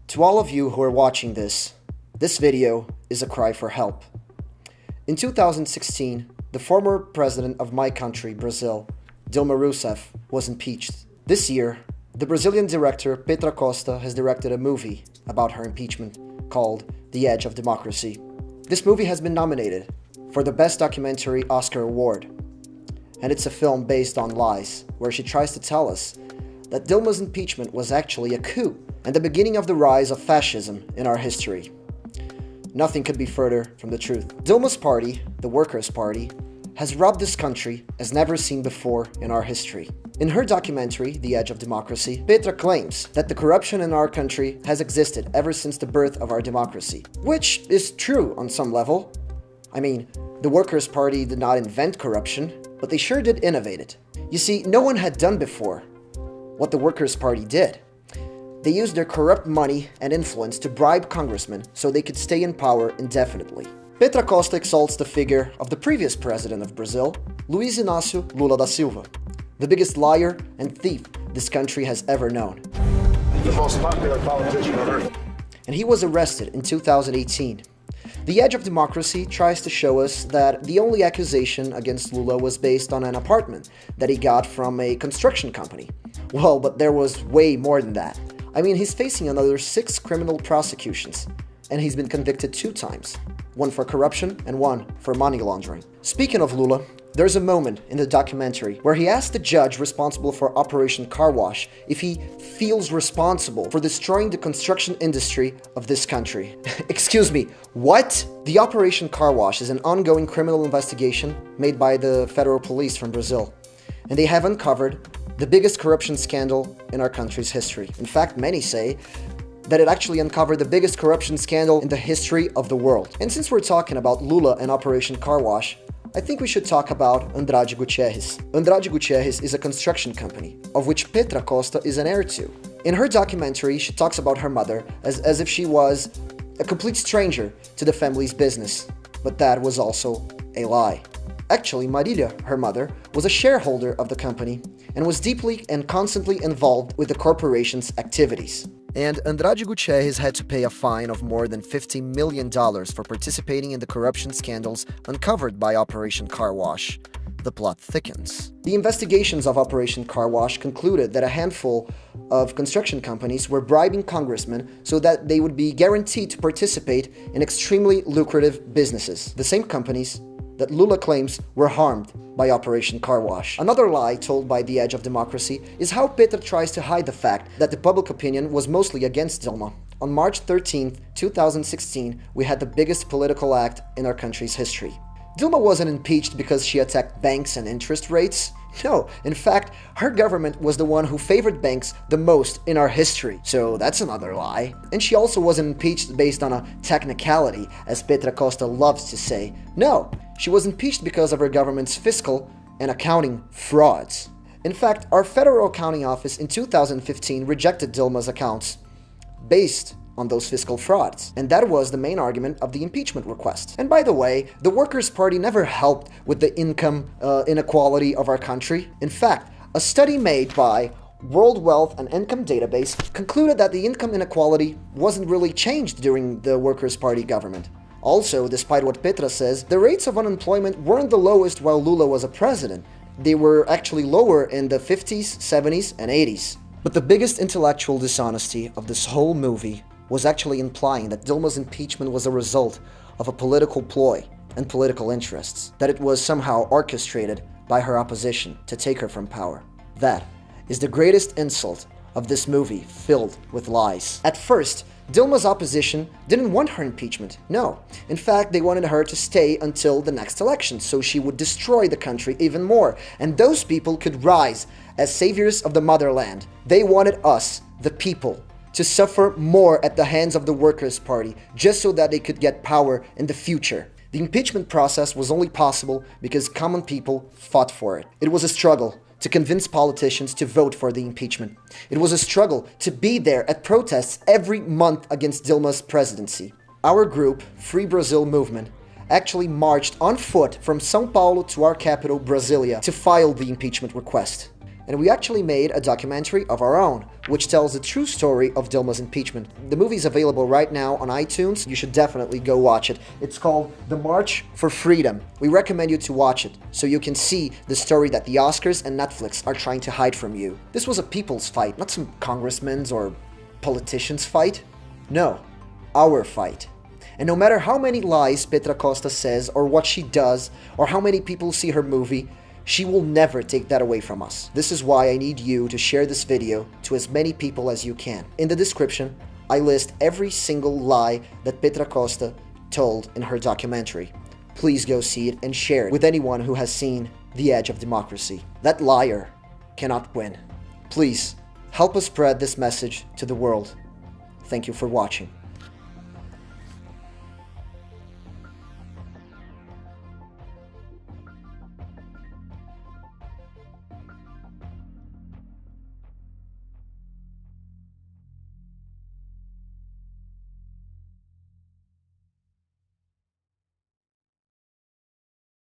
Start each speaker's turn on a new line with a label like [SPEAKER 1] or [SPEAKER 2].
[SPEAKER 1] To all of you who are watching this video is a cry for help. In 2016, the former president of my country, Brazil, Dilma Rousseff, was impeached. This year, the Brazilian director Petra Costa has directed a movie about her impeachment called The Edge of Democracy. This movie has been nominated for the Best Documentary Oscar Award, and it's a film based on lies, where she tries to tell us that Dilma's impeachment was actually a coup and the beginning of the rise of fascism in our history. Nothing could be further from the truth. Dilma's party, the Workers' Party, has robbed this country as never seen before in our history. In her documentary, The Edge of Democracy, Petra claims that the corruption in our country has existed ever since the birth of our democracy, which is true on some level. I mean, the Workers' Party did not invent corruption, but they sure did innovate it. You see, no one had done before what the Workers' Party did. They used their corrupt money and influence to bribe congressmen so they could stay in power indefinitely. Petra Costa exalts the figure of the previous president of Brazil, Luiz Inácio Lula da Silva, the biggest liar and thief this country has ever known.
[SPEAKER 2] The most popular politician on earth.
[SPEAKER 1] And he was arrested in 2018. The Edge of Democracy tries to show us that the only accusation against Lula was based on an apartment that he got from a construction company. Well, but there was way more than that. I mean, he's facing another 6 criminal prosecutions, and he's been convicted 2 times. One for corruption and one for money laundering. Speaking of Lula, there's a moment in the documentary where he asks the judge responsible for Operation Car Wash if he feels responsible for destroying the construction industry of this country. Excuse me, what? The Operation Car Wash is an ongoing criminal investigation made by the federal police from Brazil, and they have uncovered the biggest corruption scandal in our country's history. In fact, many say that it actually uncovered the biggest corruption scandal in the history of the world. And since we're talking about Lula and Operation Car Wash, I think we should talk about Andrade Gutierrez. Andrade Gutierrez is a construction company, of which Petra Costa is an heir to. In her documentary, she talks about her mother as if she was a complete stranger to the family's business, but that was also a lie. Actually, Marília, her mother, was a shareholder of the company and was deeply and constantly involved with the corporation's activities. And Andrade Gutierrez had to pay a fine of more than $50 million for participating in the corruption scandals uncovered by Operation Car Wash. The plot thickens. The investigations of Operation Car Wash concluded that a handful of construction companies were bribing congressmen so that they would be guaranteed to participate in extremely lucrative businesses. The same companies that Lula claims were harmed by Operation Car Wash. Another lie told by The Edge of Democracy is how Petra tries to hide the fact that the public opinion was mostly against Dilma. On March 13, 2016, we had the biggest political act in our country's history. Dilma wasn't impeached because she attacked banks and interest rates. No, in fact, her government was the one who favored banks the most in our history. So that's another lie. And she also wasn't impeached based on a technicality, as Petra Costa loves to say. No, she was impeached because of her government's fiscal and accounting frauds. In fact, our Federal Accounting Office in 2015 rejected Dilma's accounts based on those fiscal frauds. And that was the main argument of the impeachment request. And by the way, the Workers' Party never helped with the income inequality of our country. In fact, a study made by World Wealth and Income Database concluded that the income inequality wasn't really changed during the Workers' Party government. Also, despite what Petra says, the rates of unemployment weren't the lowest while Lula was a president. They were actually lower in the 50s, 70s, and 80s. But the biggest intellectual dishonesty of this whole movie was actually implying that Dilma's impeachment was a result of a political ploy and political interests, that it was somehow orchestrated by her opposition to take her from power. That is the greatest insult of this movie filled with lies. At first, Dilma's opposition didn't want her impeachment. No. In fact, they wanted her to stay until the next election, so she would destroy the country even more, and those people could rise as saviors of the motherland. They wanted us, the people, to suffer more at the hands of the Workers' Party, just so that they could get power in the future. The impeachment process was only possible because common people fought for it. It was a struggle to convince politicians to vote for the impeachment. It was a struggle to be there at protests every month against Dilma's presidency. Our group, Free Brazil Movement, actually marched on foot from São Paulo to our capital, Brasilia, to file the impeachment request. And we actually made a documentary of our own, which tells the true story of Dilma's impeachment. The movie's available right now on iTunes. You should definitely go watch it. It's called The March for Freedom. We recommend you to watch it, so you can see the story that the Oscars and Netflix are trying to hide from you. This was a people's fight, not some congressman's or politician's fight. No, our fight. And no matter how many lies Petra Costa says, or what she does, or how many people see her movie, she will never take that away from us. This is why I need you to share this video to as many people as you can. In the description, I list every single lie that Petra Costa told in her documentary. Please go see it and share it with anyone who has seen The Edge of Democracy. That liar cannot win. Please, help us spread this message to the world. Thank you for watching.